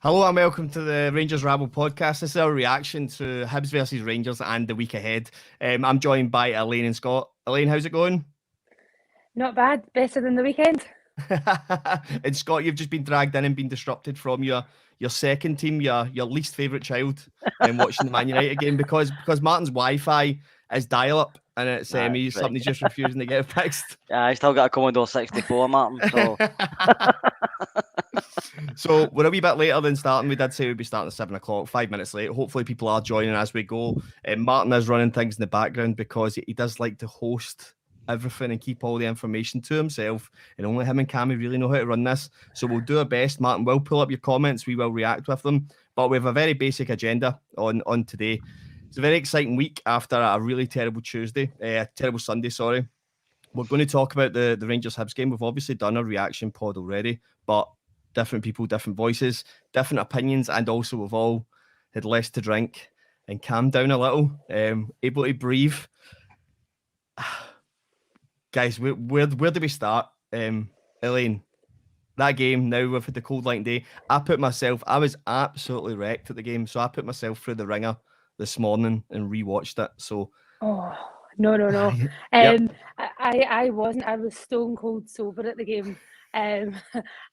Hello and welcome to the Rangers Rabble podcast. This is our reaction to Hibs versus Rangers and the week ahead. I'm joined by Elaine and Scott. Elaine, how's it going? Not bad. Better than the weekend. And Scott, you've just been dragged in and been disrupted from your second team, your least favourite child, and watching the Man United game because Martin's Wi-Fi is dial-up and it's Right. something's just refusing to get fixed. Yeah, I still got a Commodore 64, Martin. So So we're a wee bit later than starting. We did say we'd be starting at 7 o'clock, 5 minutes late. Hopefully people are joining as we go. Martin is running things in the background because he does like to host everything and keep all the information to himself, and only him and Cammy really know how to run this. So we'll do our best. Martin will pull up your comments. We will react with them, but we have a very basic agenda on today. It's a very exciting week after a really terrible Sunday, sorry. We're going to talk about the Rangers Hibs game. We've obviously done a reaction pod already, but different people, different voices, different opinions, and also we've all had less to drink and calmed down a little, able to breathe. Guys, where do we start? Elaine, that game, now we've had the cold light day. I was absolutely wrecked at the game, so I put myself through the ringer this morning and rewatched it. So, no. Yep. I wasn't. I was stone cold sober at the game, and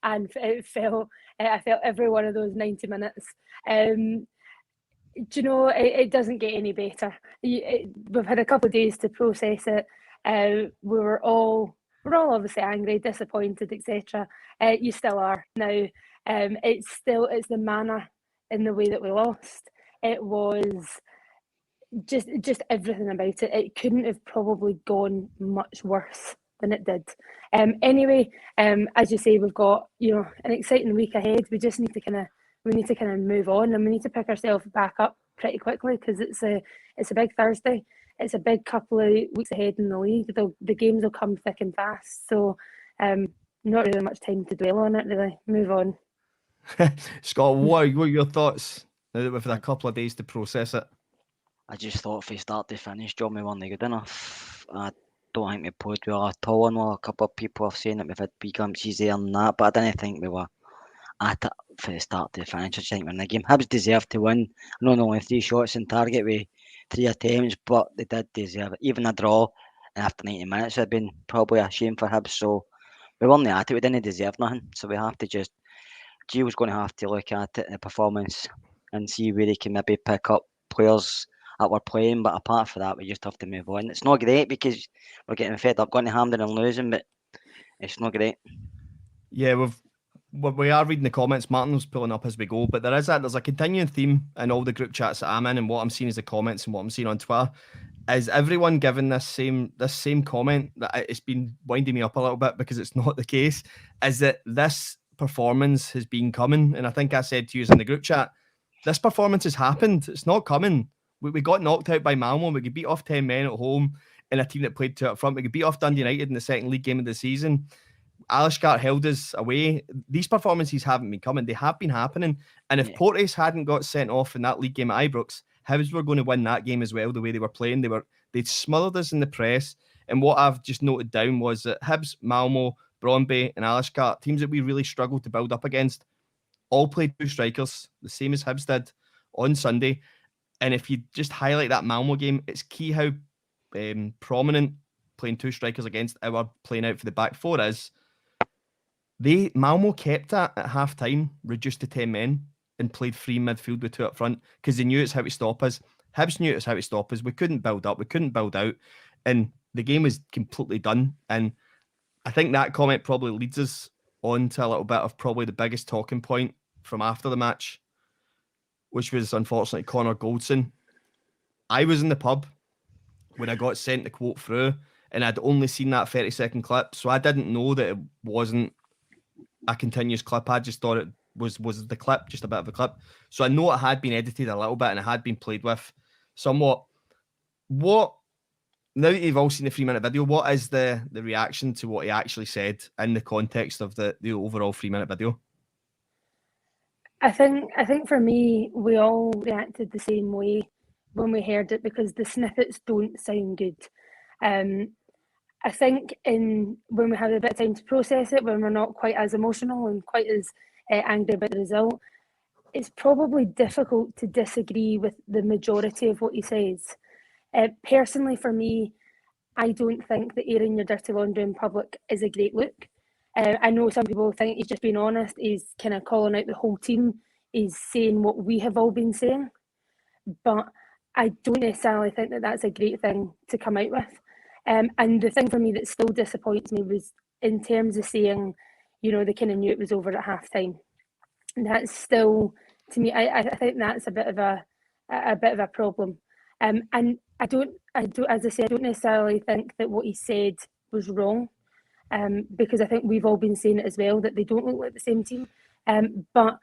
I felt every one of those 90 minutes. Do you know, it doesn't get any better. We've had a couple of days to process it. We're all obviously angry, disappointed, etc. You still are now. It's the manner in the way that we lost. It was just everything about it. It couldn't have probably gone much worse than it did. Anyway, as you say, we've got an exciting week ahead. We just need to kind of move on, and we need to pick ourselves back up pretty quickly because it's a big Thursday. It's a big couple of weeks ahead in the league. The games will come thick and fast. So, not really much time to dwell on it. Really, move on. Scott, what are your thoughts now that we've had a couple of days to process it? I just thought from start to finish, John, we weren't good enough. I don't think we played well at all. I know a couple of people have saying that we've had wee glimpses there and that, but I didn't think we were at it from the start to the finish. I just think we're in the game. Hibs deserved to win. I know only 3 shots in target with 3 attempts, but they did deserve it. Even a draw after 90 minutes would have been probably a shame for Hibs. So we weren't at it. We didn't deserve nothing. So we have to Gio's going to have to look at it, the performance, and see where he can maybe pick up players that we're playing. But apart from that, we just have to move on. It's not great because we're getting fed up going to Hampden and losing, but it's not great. Yeah, we are reading the comments. Martin was pulling up as we go, but there's a continuing theme in all the group chats that I'm in, and what I'm seeing is the comments and what I'm seeing on Twitter. Is everyone giving this same comment that it's been winding me up a little bit because it's not the case? Is that this performance has been coming? And I think I said to you in the group chat, this performance has happened. It's not coming. We got knocked out by Malmo. We could beat off 10 men at home in a team that played 2 up front. We could beat off Dundee United in the second league game of the season. Alishkart held us away. These performances haven't been coming. They have been happening. And if Porteous hadn't got sent off in that league game at Ibrox, Hibs were going to win that game as well, the way they were playing. They'd smothered us in the press. And what I've just noted down was that Hibs, Malmo, Brøndby and Alishkart, teams that we really struggled to build up against, all played 2 strikers, the same as Hibs did on Sunday. And if you just highlight that Malmo game, it's key how prominent playing 2 strikers against our playing out for the back 4 is. Malmo kept that at half time, reduced to 10 men, and played 3 midfield with 2 up front because they knew it's how to stop us. Hibs knew it's how to stop us. We couldn't build up, we couldn't build out, and the game was completely done. And I think that comment probably leads us on to a little bit of probably the biggest talking point from after the match, which was unfortunately Connor Goldson. I was in the pub when I got sent the quote through, and I'd only seen that 30-second clip, so I didn't know that it wasn't a continuous clip. I just thought it was the clip, just a bit of a clip. So I know it had been edited a little bit and it had been played with somewhat. Now that you've all seen the 3-minute video, what is the reaction to what he actually said in the context of the overall 3-minute video? I think for me, we all reacted the same way when we heard it because the snippets don't sound good. I think when we have a bit of time to process it, when we're not quite as emotional and quite as angry about the result, it's probably difficult to disagree with the majority of what he says. Personally, for me, I don't think that airing your dirty laundry in public is a great look. I know some people think he's just being honest. He's kind of calling out the whole team. He's saying what we have all been saying. But I don't necessarily think that that's a great thing to come out with. And the thing for me that still disappoints me was in terms of saying, you know, they kind of knew it was over at half time. That's still, to me, I think that's a bit of a problem. And I don't, as I say, I don't necessarily think that what he said was wrong. Because I think we've all been saying it as well, that they don't look like the same team. But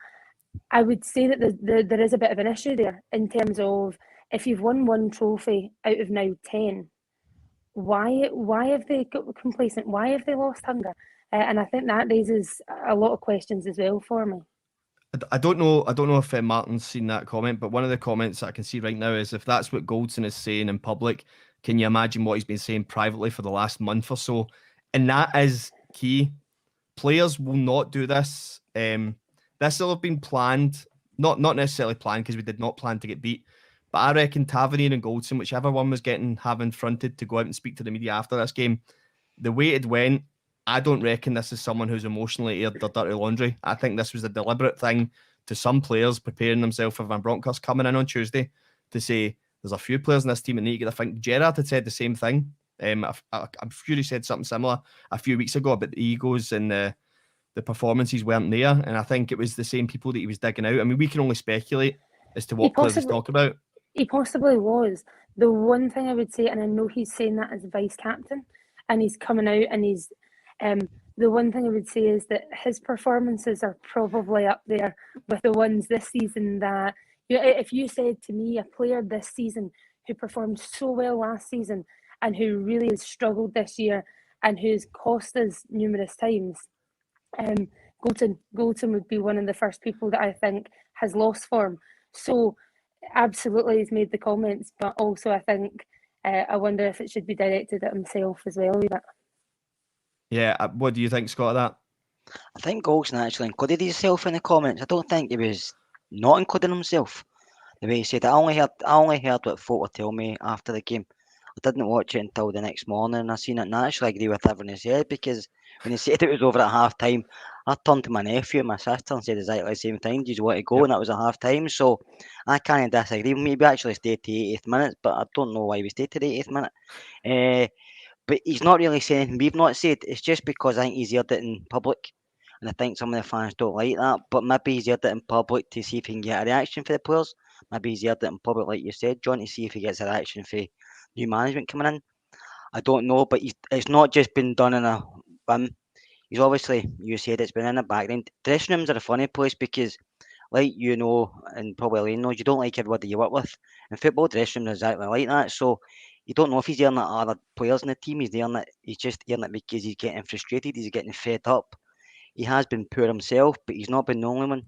I would say that there is a bit of an issue there in terms of if you've won one trophy out of now 10, why have they got complacent? Why have they lost hunger? And I think that raises a lot of questions as well for me. I don't know if Martin's seen that comment, but one of the comments that I can see right now is if that's what Goldson is saying in public, can you imagine what he's been saying privately for the last month or so? And that is key. Players will not do this. This will have been planned, not necessarily planned because we did not plan to get beat. But I reckon Tavernier and Goldson, whichever one was having fronted to go out and speak to the media after this game, the way it went, I don't reckon this is someone who's emotionally aired their dirty laundry. I think this was a deliberate thing to some players preparing themselves for Van Bronckhorst coming in on Tuesday to say there's a few players in this team that need to get a think. Gerrard had said the same thing. I'm sure he said something similar a few weeks ago about the egos and the performances weren't there. And I think it was the same people that he was digging out. I mean, we can only speculate as to what players he's talking about. He possibly was. The one thing I would say, and I know he's saying that as vice captain, and he's coming out and he's the one thing I would say is that his performances are probably up there with the ones this season that, you know, if you said to me a player this season who performed so well last season and who really has struggled this year and who's cost us numerous times, Goldson would be one of the first people that I think has lost form. So absolutely he's made the comments, but also I think I wonder if it should be directed at himself as well a wee bit. Yeah, what do you think, Scott, of that? I think Goldson actually included himself in the comments. I don't think he was not including himself. The way he said it, I only heard what folk were telling me after the game. I didn't watch it until the next morning, and I seen it. And I actually agree with everything he said, because when he said it was over at half time, I turned to my nephew and my sister and said exactly the same thing. Did you want to go? Yep. And that was at half time. So I can't disagree. Maybe actually stayed to the 80th minute, but I don't know why we stayed to the 80th minute. But he's not really saying anything we've not said. It's just because I think he's heard it in public. And I think some of the fans don't like that. But maybe he's heard it in public to see if he can get a reaction for the players. Maybe he's heard it in public, like you said, John, to see if he gets a reaction for new management coming in. I don't know, but it's not just been done in a whim. He's obviously, you said, it's been in the background. Dressing rooms are a funny place because, like you know, and probably Elaine knows, you don't like everybody you work with. And football dressing rooms are exactly like that. So you don't know if he's hearing that other players in the team. He's just hearing it because he's getting frustrated. He's getting fed up. He has been poor himself, but he's not been the only one.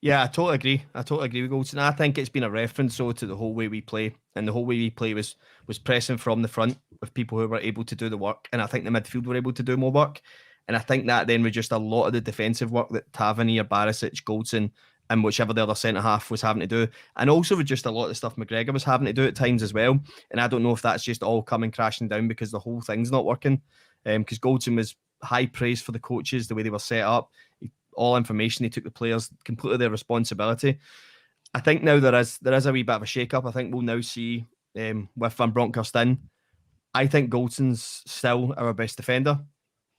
Yeah, I totally agree with Goldson. I think it's been a reference to the whole way we play, and the whole way we play was pressing from the front with people who were able to do the work, and I think the midfield were able to do more work, and I think that then reduced a lot of the defensive work that Tavernier, Barisic, Goldson, and whichever the other centre half was having to do, and also reduced a lot of the stuff McGregor was having to do at times as well. And I don't know if that's just all coming crashing down because the whole thing's not working. Because Goldson was high praise for the coaches, the way they were set up. All information, he took the players completely their responsibility. I think now there is a wee bit of a shake-up. I think we'll now see with Van Bronckhorst in. I think Goldson's still our best defender,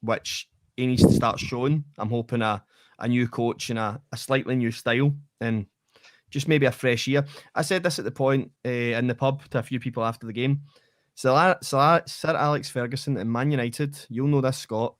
which he needs to start showing. I'm hoping a new coach and a slightly new style and just maybe a fresh year. I said this at the point in the pub to a few people after the game. Sir Alex Ferguson and Man United, you'll know this, Scott,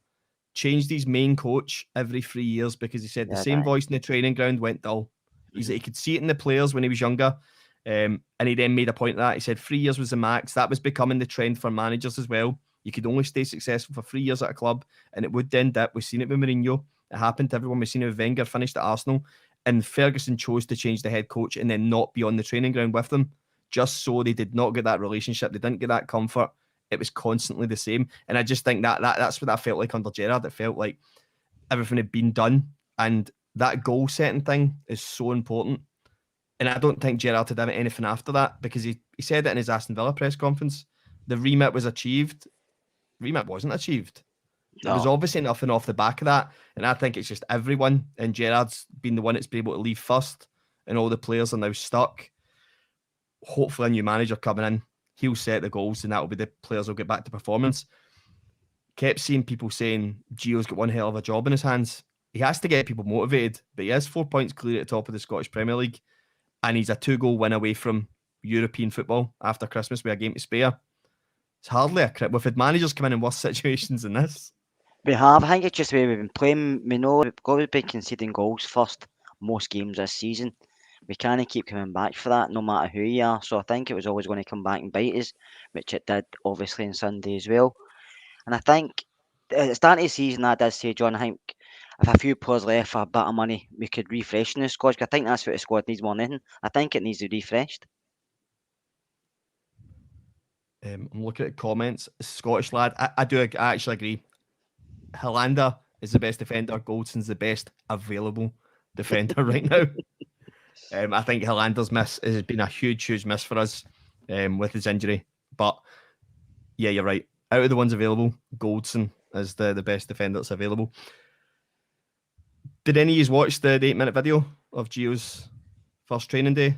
changed his main coach every 3 years because he said the same voice in the training ground went dull. He could see it in the players when he was younger. And he then made a point of that. He said 3 years was the max. That was becoming the trend for managers as well. You could only stay successful for 3 years at a club, and it would then dip. We've seen it with Mourinho. It happened to everyone. We've seen it with Wenger, finished at Arsenal. And Ferguson chose to change the head coach and then not be on the training ground with them, just so they did not get that relationship. They didn't get that comfort. It was constantly the same. And I just think that's what that felt like under Gerrard. It felt like everything had been done and that goal setting thing is so important. And I don't think Gerrard had anything after that, because he said it in his Aston Villa press conference. The remit was achieved. Remit wasn't achieved. There was obviously nothing off the back of that. And I think it's just everyone. And Gerrard's been the one that's been able to leave first. And all the players are now stuck. Hopefully a new manager coming in, he'll set the goals, and that'll be the players will get back to performance. Kept seeing people saying Gio's got one hell of a job in his hands. He has to get people motivated, but he has 4 points clear at the top of the Scottish Premier League, and he's a 2-goal win away from European football after Christmas with a game to spare. It's hardly a crit. We've had managers come in worse situations than this. We have. I think it's just the way we've been playing. We know we've got to be conceding goals first most games this season. We can't keep coming back for that, no matter who you are. So I think it was always going to come back and bite us, which it did, obviously, on Sunday as well. And I think at the start of the season, I did say, John, I think if a few players left for a bit of money, we could refresh in the squad. I think that's what the squad needs more than anything. I think it needs to be refreshed. I'm looking at comments. Scottish lad, I actually agree. Helander is the best defender. Goldson's the best available defender right now. I think Helander's miss has been a huge miss for us with his injury. But yeah, you're right. Out of the ones available, Goldson is the best defender that's available. Did any of you watch the 8-minute video of Gio's first training day?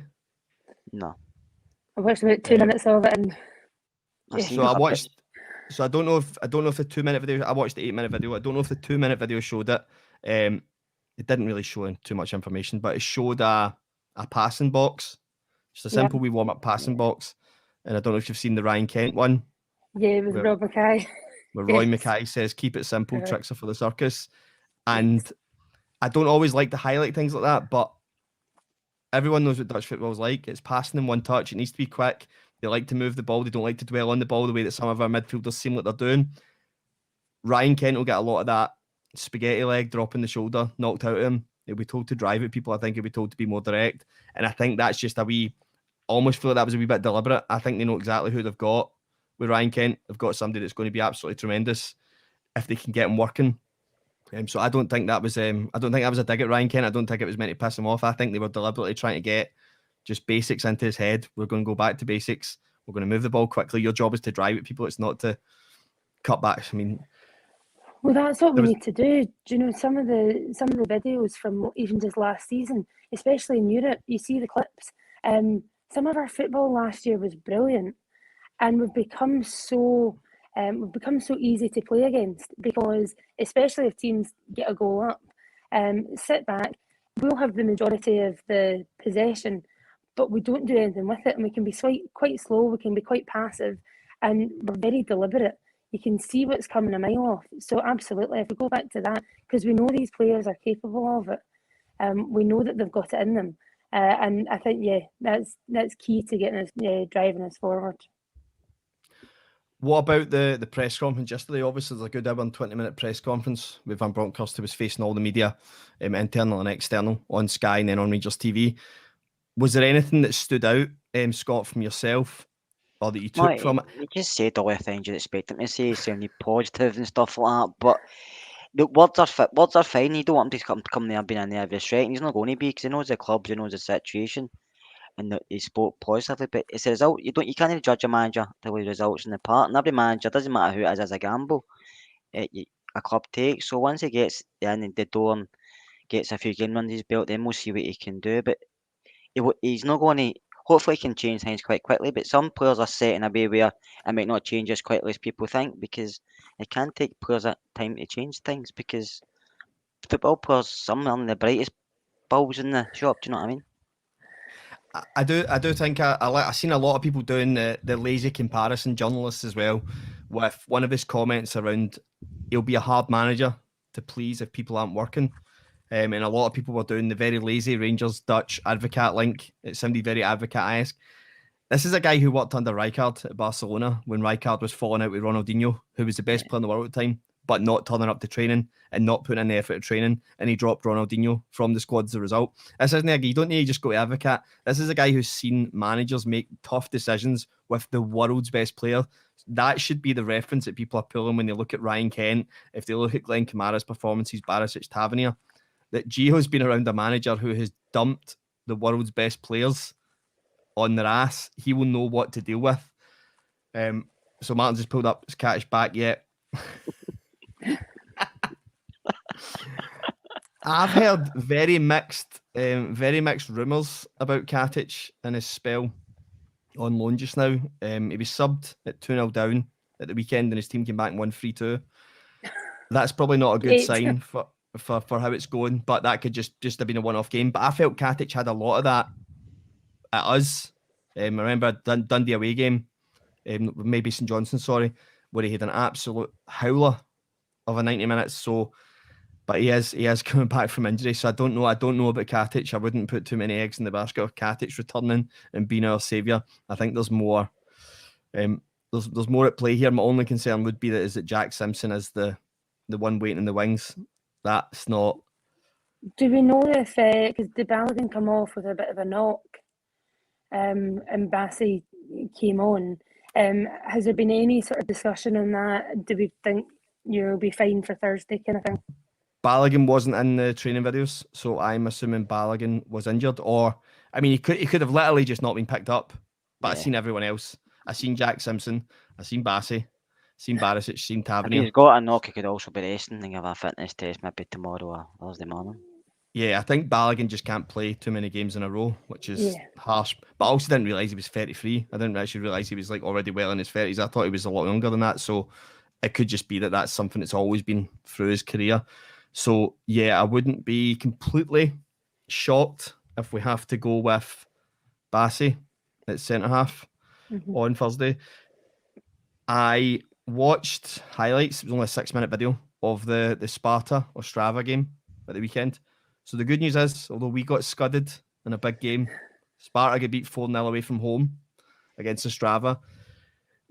No. I watched about 2 minutes of it, and so I watched. So I don't know if the 2-minute video. I watched the 8-minute video. I don't know if the 2-minute video showed it. It didn't really show too much information, but it showed a passing box, just a simple wee warm-up passing box. And I don't know if you've seen the Ryan Kent one. Yeah, with Rob Mackay. Where Roy Mackay says, "Keep it simple, tricks are for the circus." And I don't always like to highlight things like that, but everyone knows what Dutch football is like. It's passing in one touch. It needs to be quick. They like to move the ball. They don't like to dwell on the ball the way that some of our midfielders seem like they're doing. Ryan Kent will get a lot of that spaghetti leg dropping the shoulder knocked out of him. He'll be told to drive at people. I think he'll be told to be more direct. And I think that's just almost feel like that was a wee bit deliberate. I think they know exactly who they've got with Ryan Kent. They've got somebody that's going to be absolutely tremendous if they can get him working. So I don't think that was a dig at Ryan Kent. I don't think it was meant to piss him off. I think they were deliberately trying to get just basics into his head. We're going to go back to basics. We're going to move the ball quickly. Your job is to drive at people. It's not to cut back. I mean, well, that's what we need to do. Do you know some of the videos from even just last season, especially in Europe? You see the clips. Some of our football last year was brilliant, and we've become so easy to play against, because especially if teams get a goal up, sit back, we'll have the majority of the possession, but we don't do anything with it, and we can be quite slow, we can be quite passive, and we're very deliberate. You can see what's coming a mile off. So absolutely, if we go back to that, because we know these players are capable of it, we know that they've got it in them, and I think that's key to getting us driving us forward. What about the press conference yesterday? Obviously, there's a good 20-minute press conference with Van Bronckhorst, who was facing all the media, internal and external, on Sky and then on Rangers TV. Was there anything that stood out, Scott, from yourself, or that you took from it? You just said all the things you'd expect him to say, sounding positive and stuff like that. But the words are fine. You don't want him to come there and be a nervous wreck. He's not going to be, because he knows the clubs, he knows the situation. And he spoke positively, but it's a result. You can't judge a manager till his results in the part. And every manager, doesn't matter who it is a gamble a club takes. So once he gets in the door and gets a few games under his belt, then we'll see what he can do. But he's not going to. Hopefully, he can change things quite quickly. But some players are set in a way where it might not change as quickly as people think, because it can take players time to change things. Because football players, some are the brightest bulbs in the shop. Do you know what I mean? I do think I've seen a lot of people doing the lazy comparison, journalists as well, with one of his comments around he'll be a hard manager to please if people aren't working. And a lot of people were doing the very lazy Rangers Dutch advocate link. It sounded very advocate-esque. This is a guy who worked under Rijkaard at Barcelona when Rijkaard was falling out with Ronaldinho, who was the best player in the world at the time, but not turning up to training and not putting in the effort of training, and he dropped Ronaldinho from the squad as a result. This isn't a guy, you don't need to just go to advocate. This is a guy who's seen managers make tough decisions with the world's best player. That should be the reference that people are pulling when they look at Ryan Kent. If they look at Glenn Kamara's performances, Barisic, Tavernier, that Gio's been around a manager who has dumped the world's best players on their ass. He will know what to deal with. So Martin's just pulled up his Katic back yet. I've heard very mixed rumours about Katic and his spell on loan just now. He was subbed at 2-0 down at the weekend and his team came back and won 3-2. That's probably not a good sign for how it's going, but that could just have been a one-off game. But I felt Katic had a lot of that at us. I remember Dundee away game, maybe St Johnstone, sorry, where he had an absolute howler of a 90 minutes. So, but he is coming back from injury, so I don't know about Katic. I wouldn't put too many eggs in the basket of Katic returning and being our saviour. I think there's more. There's more at play here. My only concern would be that Jack Simpson is the one waiting in the wings. That's not. Do we know if because De Balogun come off with a bit of a knock, and Bassey came on? Has there been any sort of discussion on that? Do we think you'll be fine for Thursday, kind of thing? Balogun wasn't in the training videos, so I'm assuming Balogun was injured, or I mean, he could have literally just not been picked up. But I've seen everyone else. I've seen Jack Simpson. I've seen Bassey. Seen Barisic. Seen Tavernier. If he's got a knock, he could also be resting and have a fitness test maybe tomorrow or Thursday morning. Yeah, I think Balogun just can't play too many games in a row, which is harsh. But I also didn't realise he was 33. I didn't actually realise he was like already well in his 30s. I thought he was a lot younger than that. So it could just be that that's something that's always been through his career. So yeah, I wouldn't be completely shocked if we have to go with Bassey at centre half on Thursday. I watched highlights. It was only a 6-minute video of the Sparta Ostrava game at the weekend. So the good news is, although we got scudded in a big game, Sparta got beat 4-0 away from home against Ostrava.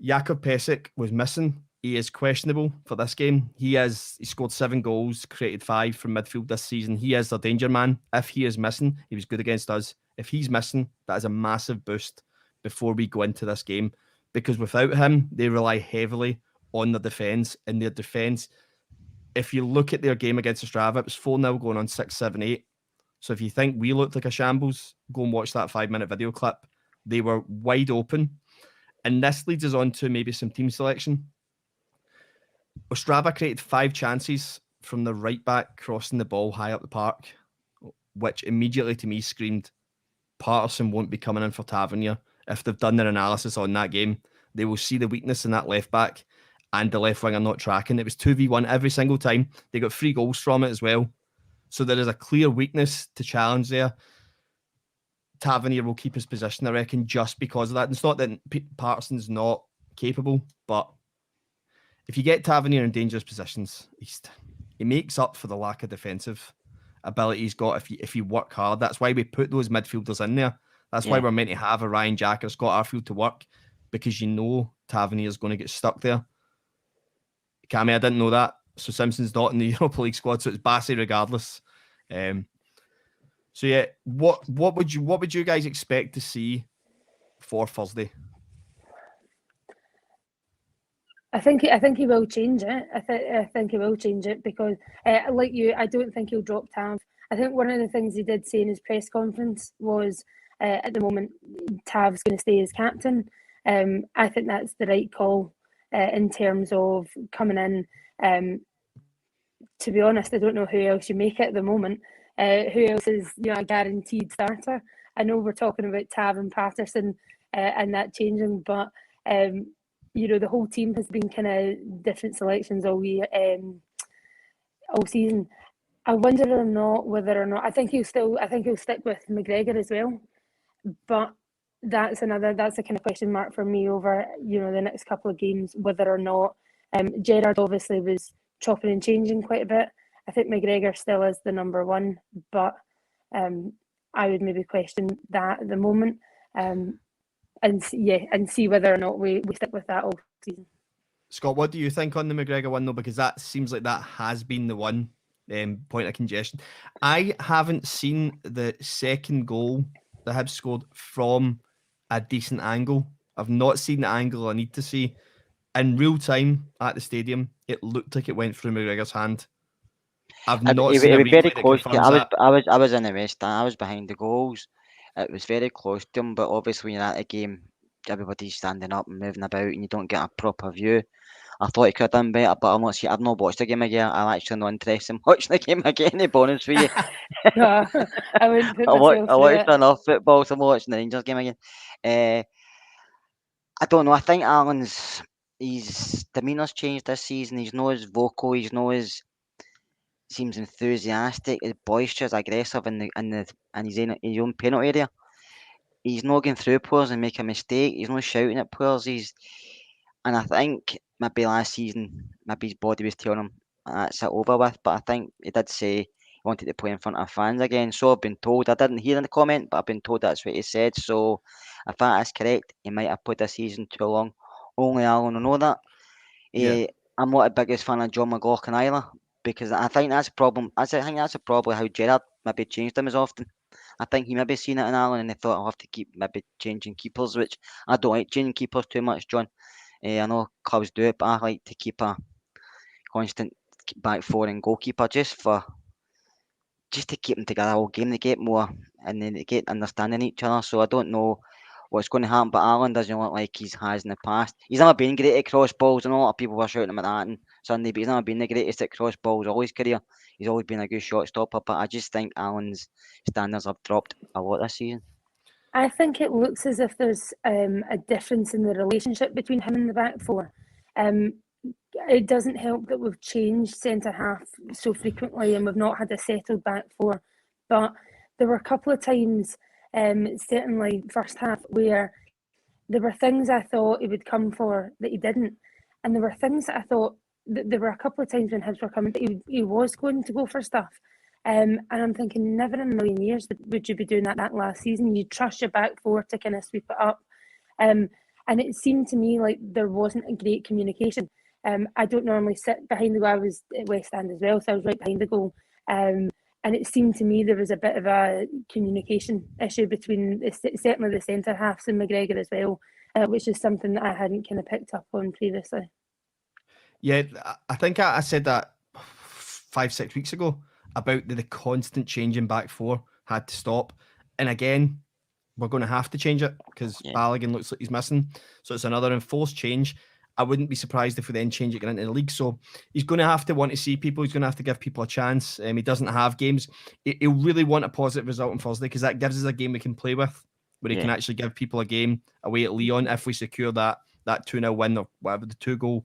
Jakub Pesek was missing. He is questionable for this game. He scored 7 goals, created 5 from midfield this season. He is their danger man. If he is missing, he was good against us. If he's missing, that is a massive boost before we go into this game. Because without him, they rely heavily on their defence. And their defence, if you look at their game against Ostrava, it was 4-0 going on 6-7-8. So if you think we looked like a shambles, go and watch that 5-minute video clip. They were wide open. And this leads us on to maybe some team selection. Ostrava created 5 chances from the right back crossing the ball high up the park, which immediately to me screamed, Patterson won't be coming in for Tavernier. If they've done their analysis on that game, they will see the weakness in that left back and the left winger not tracking. It was 2v1 every single time. They got 3 goals from it as well. So there is a clear weakness to challenge there. Tavernier will keep his position, I reckon, just because of that. And it's not that Patterson's not capable, but if you get Tavernier in dangerous positions, he makes up for the lack of defensive ability he's got if you work hard. That's why we put those midfielders in there. That's why we're meant to have a Ryan Jack or Scott Arfield to work, because you know Tavernier's going to get stuck there. Cammy, I didn't know that. So Simpson's not in the Europa League squad, so it's Bassey regardless. So yeah, what would you guys expect to see for Thursday? I think he will change it. I think he will change it because, like you, I don't think he'll drop Tav. I think one of the things he did say in his press conference was, at the moment, Tav's going to stay as captain. I think that's the right call in terms of coming in. To be honest, I don't know who else you make it at the moment. Who else is a guaranteed starter? I know we're talking about Tav and Patterson and that changing, but the whole team has been kind of different selections all season. I wonder whether or not I think he'll stick with McGregor as well, but that's a kind of question mark for me over the next couple of games, whether or not Gerrard obviously was chopping and changing quite a bit. I think McGregor still is the number one, but I would maybe question that at the moment. And see whether or not we stick with that all season. Scott, what do you think on the McGregor one though? Because that seems like that has been the one point of congestion. I haven't seen the second goal that Hibs scored from a decent angle. I've not seen the angle I need to see. In real time at the stadium, it looked like it went through McGregor's hand. I've It, not it, seen it a was very replay that close to. confirms that. I was in the West Stand. I was behind the goals. It was very close to him, but obviously when you're at a game, everybody's standing up and moving about, and you don't get a proper view. I thought he could have done better, but I've not watched the game again. I'm actually not interested in watching the game again. To be honest with you, No, I wouldn't put myself I through watched it. enough football, so I'm watching the Rangers game again. I don't know. I think Alan's his demeanour's changed this season. He's not as vocal. He's not as seems enthusiastic, boisterous, aggressive in his own penalty area. He's not going through players and make a mistake. He's not shouting at players. And I think maybe last season, maybe his body was telling him that's it over with. But I think he did say he wanted to play in front of fans again. So I've been told. I didn't hear in the comment, but I've been told that's what he said. So if that is correct, he might have played this season too long. Only Alan will know that. Yeah. I'm not the biggest fan of John McLaughlin either, because I think that's a problem. I think that's probably how Gerrard maybe changed him as often. I think he maybe seen it in Alan and he thought I'll have to keep maybe changing keepers, which I don't like changing keepers too much, John. I know clubs do it, but I like to keep a constant back four and goalkeeper just to keep them together all game. They get more and then they get understanding each other. So I don't know what's going to happen, but Alan doesn't look like he has in the past. He's never been great at cross balls, and a lot of people were shouting him at that on Sunday, but he's never been the greatest at cross balls all his career. He's always been a good shot stopper, but I just think Alan's standards have dropped a lot this season. I think it looks as if there's a difference in the relationship between him and the back four. It doesn't help that we've changed centre half so frequently and we've not had a settled back four. But there were a couple of times, certainly first half, where there were things I thought he would come for that he didn't. And there were things that I thought that there were a couple of times when Hibs were coming that he was going to go for stuff. And I'm thinking, never in a million years would you be doing that last season. You trust your back four to kind of sweep it up. And it seemed to me like there wasn't a great communication. I don't normally sit behind the goal. I was at West Stand as well, so I was right behind the goal. And it seemed to me there was a bit of a communication issue between certainly the centre halves and McGregor as well, which is something that I hadn't kind of picked up on previously. Yeah, I think I said that 5-6 weeks ago about the constant changing back four had to stop. And again, we're going to have to change it because Balogun looks like he's missing. So it's another enforced change. I wouldn't be surprised if we then change it going into the league. So he's going to have to want to see people. He's going to have to give people a chance. He doesn't have games. He'll really want a positive result on Thursday because that gives us a game we can play with where he can actually give people a game away at Lyon if we secure that 2-0 win or whatever, the two goal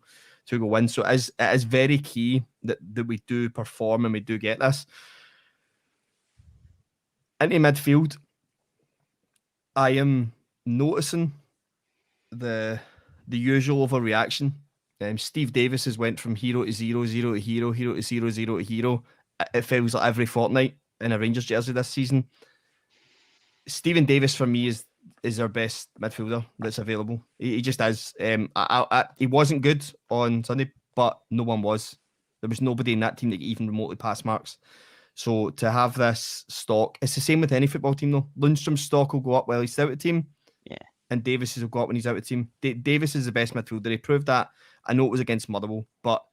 win. So it is very key that we do perform and we do get this. Into midfield, I am noticing the usual overreaction. Steve Davis has went from hero to zero, zero to hero, hero to zero, zero to hero. It feels like every fortnight in a Rangers jersey this season. Stephen Davis for me is our best midfielder that's available. He just is. He wasn't good on Sunday, but no one was. There was nobody in that team that could even remotely pass marks. So to have this stock, it's the same with any football team though. Lundstrom's stock will go up while he's out of the team. Yeah. And Davis's will go up when he's out of the team. Davis is the best midfielder. He proved that. I know it was against Motherwell, but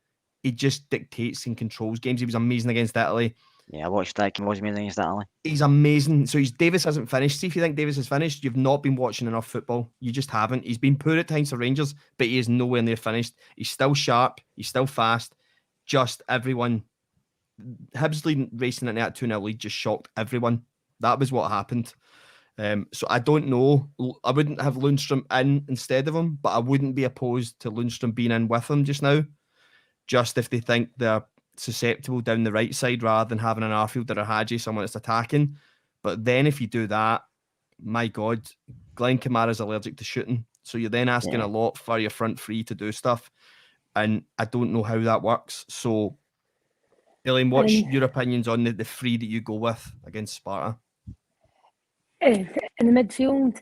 he just dictates and controls games. He was amazing against Italy. Yeah, I watched that game. He was amazing against Italy. He's amazing. So Davis hasn't finished. See, if you think Davis has finished, you've not been watching enough football. You just haven't. He's been poor at times for Rangers, but he is nowhere near finished. He's still sharp. He's still fast. Just everyone. Hibs racing into that 2-0 lead just shocked everyone. That was what happened. So I don't know. I wouldn't have Lundstrom in instead of him, but I wouldn't be opposed to Lundstrom being in with him just now. Just if they think they're susceptible down the right side rather than having an Arfield or a Hadji, someone that's attacking. But then if you do that, my God, Glenn Kamara's allergic to shooting. So you're then asking a lot for your front three to do stuff. And I don't know how that works. So, Elaine, what's your opinions on the three that you go with against Sparta? In the midfield,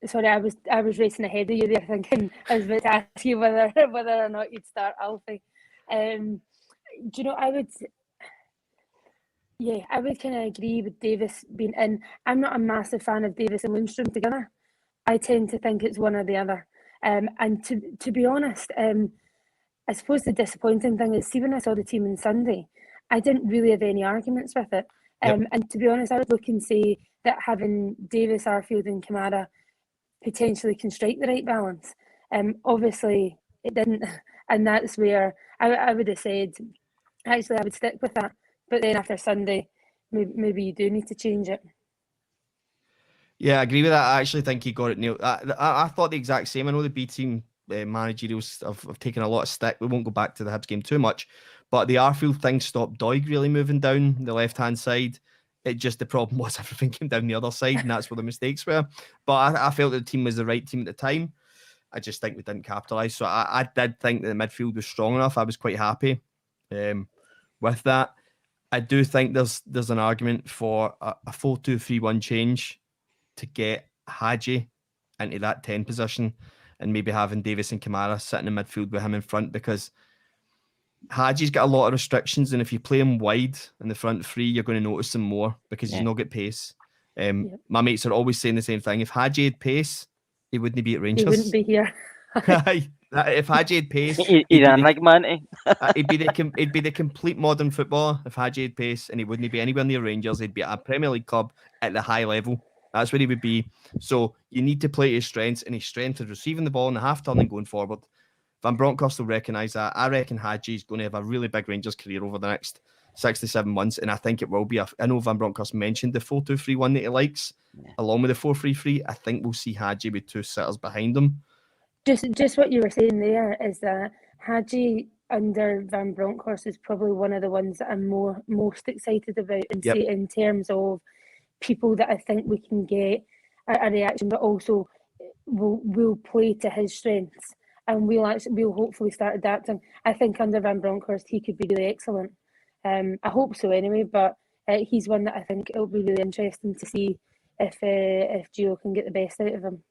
sorry, I was racing ahead of you there, thinking I was about to ask you whether or not you'd start Alfie. Do you know, I would kind of agree with Davis being in. I'm not a massive fan of Davis and Lundstrom together. I tend to think it's one or the other. And to be honest, I suppose the disappointing thing is, see, when I saw the team on Sunday, I didn't really have any arguments with it. And to be honest, I would look and say that having Davis, Arfield and Kamara potentially can strike the right balance. Obviously, it didn't, and that's where I would have said, actually, I would stick with that. But then after Sunday, maybe you do need to change it. Yeah, I agree with that. I actually think he got it nailed. I thought the exact same. I know the B team managerials have taken a lot of stick. We won't go back to the Hibs game too much, but the Arfield thing stopped Doig really moving down the left-hand side. It just, the problem was everything came down the other side, and that's where the mistakes were. But I felt that the team was the right team at the time. I just think we didn't capitalise. So I did think that the midfield was strong enough. I was quite happy with that. I do think there's an argument for a 4-2-3-1 change to get Hadji into that 10 position and maybe having Davis and Kamara sitting in midfield with him in front, because Hadji's got a lot of restrictions, and if you play him wide in the front three, you're going to notice him more because he's not got pace. My mates are always saying the same thing. If Hadji had pace, he wouldn't be at Rangers. He wouldn't be here. If Hadji had pace, he'd be the complete modern footballer. If Hadji had pace, and he wouldn't be anywhere near Rangers, he'd be at a Premier League club at the high level. That's where he would be. So you need to play his strengths, and his strength is receiving the ball in the half turn and going forward. Van Bronckhorst will recognise that. I reckon Hadji's going to have a really big Rangers career over the next 6 to 7 months, and I think it will be. I know Van Bronckhorst mentioned the 4-2-3-1 that he likes, along with the 4-3-3. I think we'll see Hadji with two sitters behind him. Just what you were saying there is that Hadji under Van Bronckhorst is probably one of the ones that I'm most excited about in terms of people that I think we can get a reaction, but also will play to his strengths, and we'll hopefully start adapting. I think under Van Bronckhorst he could be really excellent. I hope so anyway, but he's one that I think it'll be really interesting to see if Gio can get the best out of him.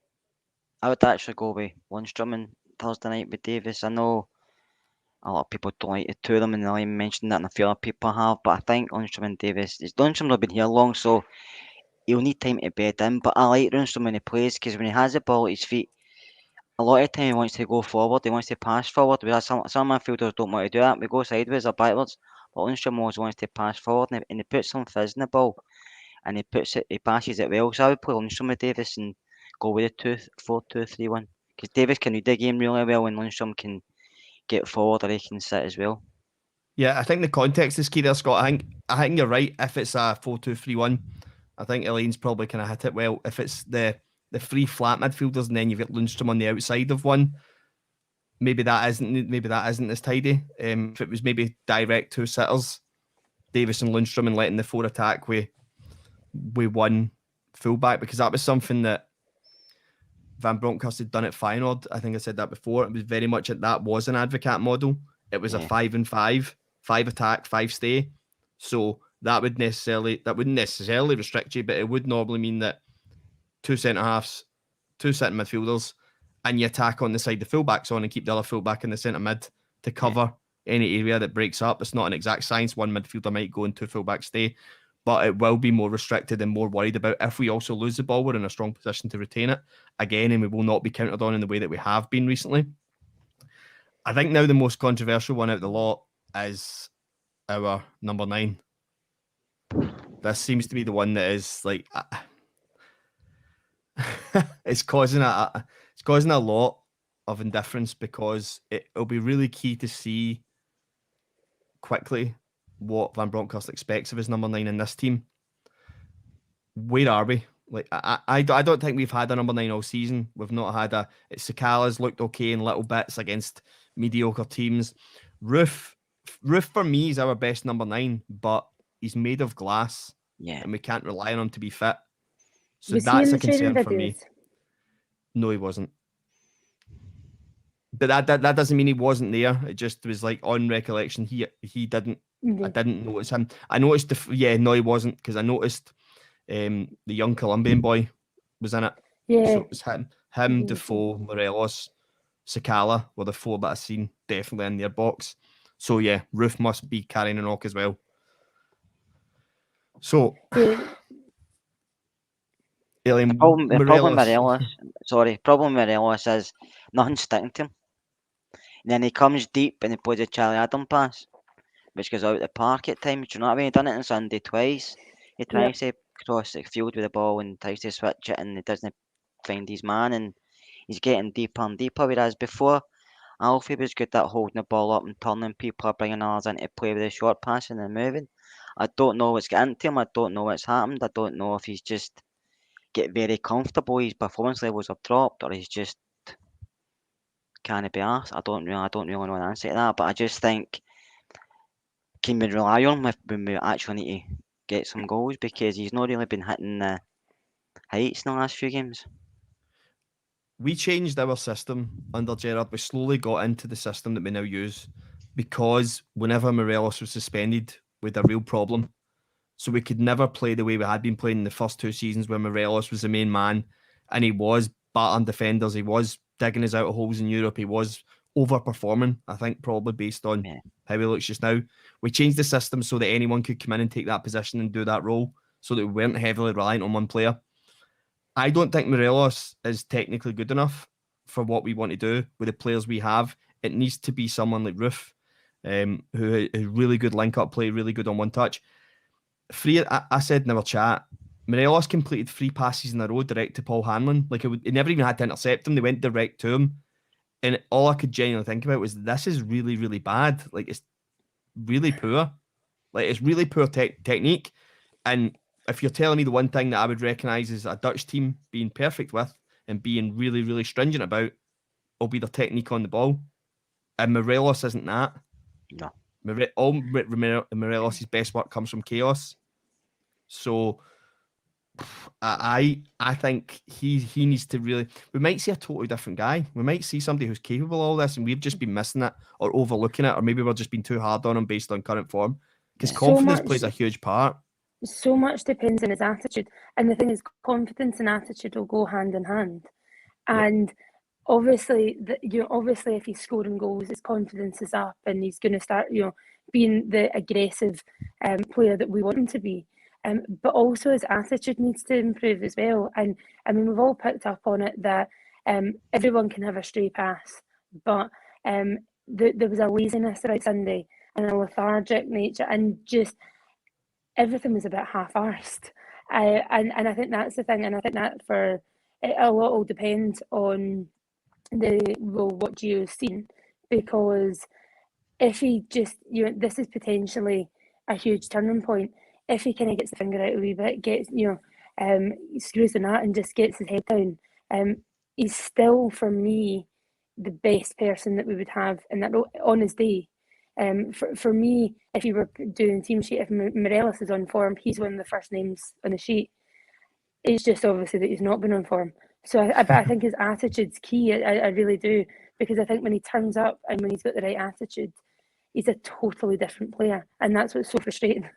I would actually go with Lundstram on Thursday night with Davis. I know a lot of people don't like the two of them, and I mentioned that, and a few other people have, but I think Lundstram and Davis, Lundstram's not been here long, so he'll need time to bed in, but I like Lundstram when he plays, because when he has the ball at his feet, a lot of the time he wants to go forward, he wants to pass forward, whereas some midfielders don't want to do that, we go sideways or backwards, but Lundstram always wants to pass forward, and he puts some fizz in the ball, and he passes it well, so I would play Lundstram with Davis and go with the 4-2-3-1, because Davis can read the game really well, and Lundstram can get forward, or he can sit as well. Yeah, I think the context is key there, Scott. I think you're right. If it's a 4-2-3-1, I think Elaine's probably kind of hit it well. If it's the three flat midfielders and then you've got Lundstram on the outside of one, maybe that isn't as tidy. If it was maybe direct two sitters, Davis and Lundstram, and letting the four attack with one fullback, because that was something that Van Bronckhorst had done at Feyenoord. I think I said that before. It was very much that was an advocate model. It was a 5-5, 5 attack, 5 stay. So that wouldn't necessarily restrict you, but it would normally mean that 2 centre halves, 2 centre midfielders, and you attack on the side the fullbacks on and keep the other fullback in the centre mid to cover any area that breaks up. It's not an exact science. One midfielder might go and 2 fullbacks stay, but it will be more restricted and more worried about if we also lose the ball, we're in a strong position to retain it again, and we will not be counted on in the way that we have been recently. I think now the most controversial one out of the lot is our number 9. This seems to be the one that is like it's causing a lot of indifference, because it'll be really key to see quickly what Van Bronckhorst expects of his number 9 in this team. Where are we? Like I don't think we've had a number 9 all season. We've not had Sakala's looked okay in little bits against mediocre teams. Roof for me is our best number 9, but he's made of glass, and we can't rely on him to be fit. So that's a concern for me. No, he wasn't. But that doesn't mean he wasn't there. It just was like on recollection, he didn't. I didn't notice him. I noticed no, he wasn't, because I noticed the young Colombian boy was in it. Yeah. So it was him, Defoe, Morelos, Sakala were the 4 that I seen definitely in their box. So yeah, Roof must be carrying a knock as well. So the problem with Morelos is nothing's sticking to him. And then he comes deep and he plays a Charlie Adam pass. which goes out the park at times. Do you know what I mean? He done it on Sunday twice. He tries to cross the field with the ball and tries to switch it, and he doesn't find his man, and he's getting deeper and deeper. Whereas before, Alfie was good at holding the ball up and turning people, or bringing others into play with the short passing and moving. I don't know what's getting into him. I don't know what's happened. I don't know if he's just get very comfortable, his performance levels have dropped, or he's just can't be arsed. I don't really know the answer to that. But I just think, can we rely on him when we actually need to get some goals, because he's not really been hitting the heights in the last few games. We changed our system under Gerrard. We slowly got into the system that we now use, because whenever Morelos was suspended, we had a real problem. So we could never play the way we had been playing in the first 2 seasons, where Morelos was the main man and he was battering defenders. He was digging us out of holes in Europe. He was overperforming, I think, probably based on how he looks just now. We changed the system so that anyone could come in and take that position and do that role, so that we weren't heavily reliant on one player. I don't think Morelos is technically good enough for what we want to do with the players we have. It needs to be someone like Roof, who is really good link-up play, really good on one touch. I said in our chat, Morelos completed 3 passes in a row direct to Paul Hanlon. Like, he never even had to intercept him. They went direct to him. And all I could genuinely think about was, this is really, really bad. Like, it's really poor. Like, it's really poor technique. And if you're telling me the one thing that I would recognise as a Dutch team being perfect with and being really, really stringent about, will be their technique on the ball. And Morelos isn't that. No. Morelos' best work comes from chaos. So I think he needs to really... We might see a totally different guy. We might see somebody who's capable of all this, and we've just been missing it or overlooking it, or maybe we're just being too hard on him based on current form. Because confidence plays a huge part. So much depends on his attitude. And the thing is, confidence and attitude will go hand in hand. And obviously, obviously, if he's scoring goals, his confidence is up, and he's going to start, being the aggressive player that we want him to be. But also his attitude needs to improve as well. And I mean, we've all picked up on it that everyone can have a stray pass, but there was a laziness about Sunday and a lethargic nature, and just everything was a bit half-arsed. And I think that's the thing. And I think that for a lot will depend on what Gio's seen, because if he just, this is potentially a huge turning point. If he kind of gets the finger out a wee bit, gets, screws the nut and just gets his head down, he's still, for me, the best person that we would have in that on his day. For me, if you were doing a team sheet, if Morelos is on form, he's one of the first names on the sheet. It's just obviously that he's not been on form. So I think his attitude's key. I really do, because I think when he turns up and when he's got the right attitude, he's a totally different player, and that's what's so frustrating.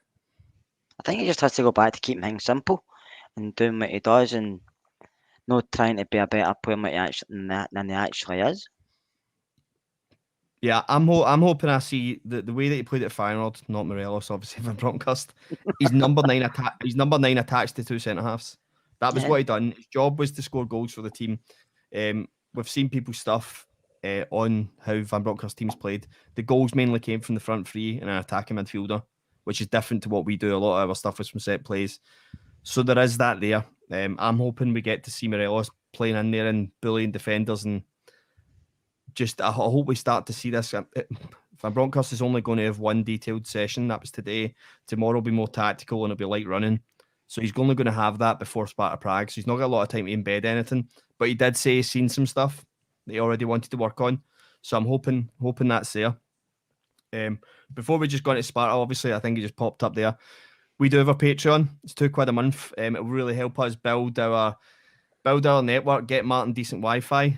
I think he just has to go back to keeping things simple and doing what he does, and not trying to be a better player than he actually is. Yeah, I'm hoping I see the way that he played at Feyenoord, not Morelos, obviously, from Bronckhorst. He's number 9 he's number 9 attached to 2 centre halves. That was what he done. His job was to score goals for the team. We've seen people's stuff on how Van Bronckhorst teams played. The goals mainly came from the front three and an attacking midfielder, which is different to what we do. A lot of our stuff was from set plays. So there is that there. I'm hoping we get to see Morelos playing in there and bullying defenders, and just I hope we start to see this. Van Bronckhorst is only going to have one detailed session. That was today. Tomorrow will be more tactical and it'll be light running. So he's only going to have that before Sparta Prague. So he's not got a lot of time to embed anything. But he did say he's seen some stuff that he already wanted to work on. So I'm hoping that's there. Before we just go into Sparta, obviously, I think it just popped up there. We do have a Patreon. It's £2 a month. It will really help us build our network, get Martin decent Wi-Fi,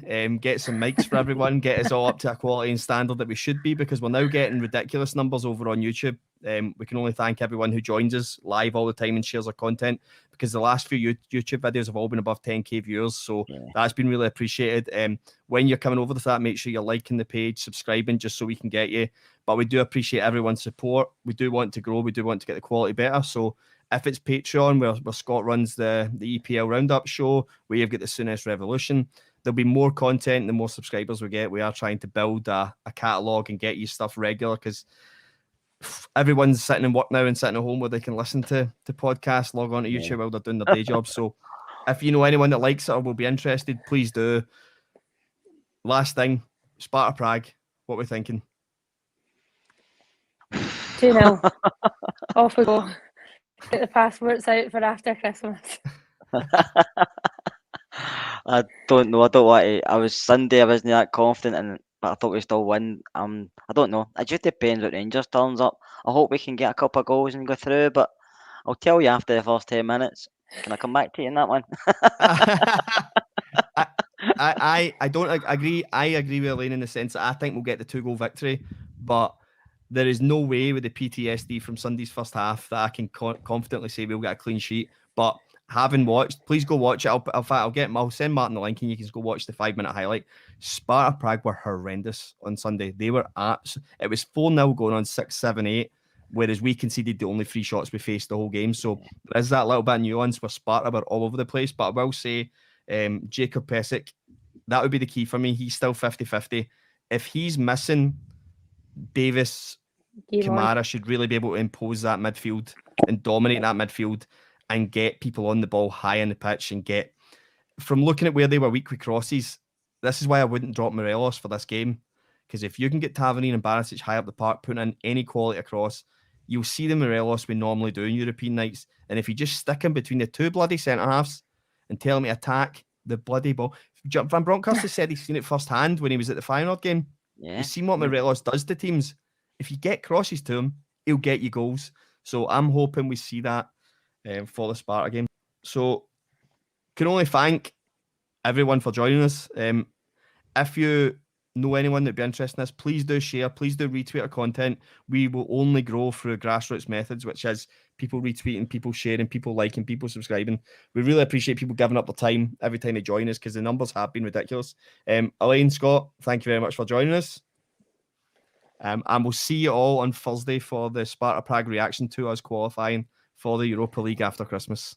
get some mics for everyone, get us all up to a quality and standard that we should be, because we're now getting ridiculous numbers over on YouTube. We can only thank everyone who joins us live all the time and shares our content, because the last few YouTube videos have all been above 10k viewers, so that's been really appreciated. When you're coming over to that, make sure you're liking the page, subscribing, just so we can get you. But we do appreciate everyone's support. We do want to grow. We do want to get the quality better. So if it's Patreon, where Scott runs the EPL Roundup show, we have got the Souness Revolution. There'll be more content the more subscribers we get. We are trying to build a catalogue and get you stuff regular, because everyone's sitting in work now and sitting at home where they can listen to podcasts, log on to YouTube while they're doing their day job. So if you know anyone that likes it or will be interested, please do. Last thing, Sparta Prague, what are we thinking? 2-0. Off we go. Get the passports out for after Christmas. I don't know. I don't want to. I was Sunday. I wasn't that confident, but I thought we still win. I don't know. It just depends what Rangers turns up. I hope we can get a couple of goals and go through. But I'll tell you after the first 10 minutes. Can I come back to you in that one? I don't agree. I agree with Elaine in the sense that I think we'll get the 2-goal victory, but there is no way with the PTSD from Sunday's first half that I can confidently say we'll get a clean sheet. But having watched, please go watch it. I'll send Martin the link and you can go watch the 5-minute highlight. Sparta Prague were horrendous on Sunday. They were it was 4-0 going on 6-7-8, whereas we conceded the only 3 shots we faced the whole game. So there is that little bit of nuance where Sparta were all over the place. But I will say, Jacob Pesic, that would be the key for me. He's still 50-50. If he's missing, Davis, Kamara should really be able to impose that midfield and dominate that midfield and get people on the ball high in the pitch and get, from looking at where they were weak with crosses, this is why I wouldn't drop Morelos for this game. Because if you can get Tavernier and Barisic high up the park, putting in any quality across, you'll see the Morelos we normally do in European nights. And if you just stick him between the 2 bloody centre-halves and tell him to attack the bloody ball. Van Bronckhorst said he's seen it firsthand when he was at the Feyenoord game. Yeah. You've seen what Morelos does to teams. If you get crosses to him, he'll get you goals. So I'm hoping we see that for the Sparta game. So can only thank everyone for joining us. If you know anyone that'd be interested in this, please do share, please do retweet our content. We will only grow through grassroots methods, which is people retweeting, people sharing, people liking, people subscribing. We really appreciate people giving up their time every time they join us because the numbers have been ridiculous. Elaine, Scott, thank you very much for joining us. And we'll see you all on Thursday for the Sparta Prague reaction to us qualifying for the Europa League after Christmas.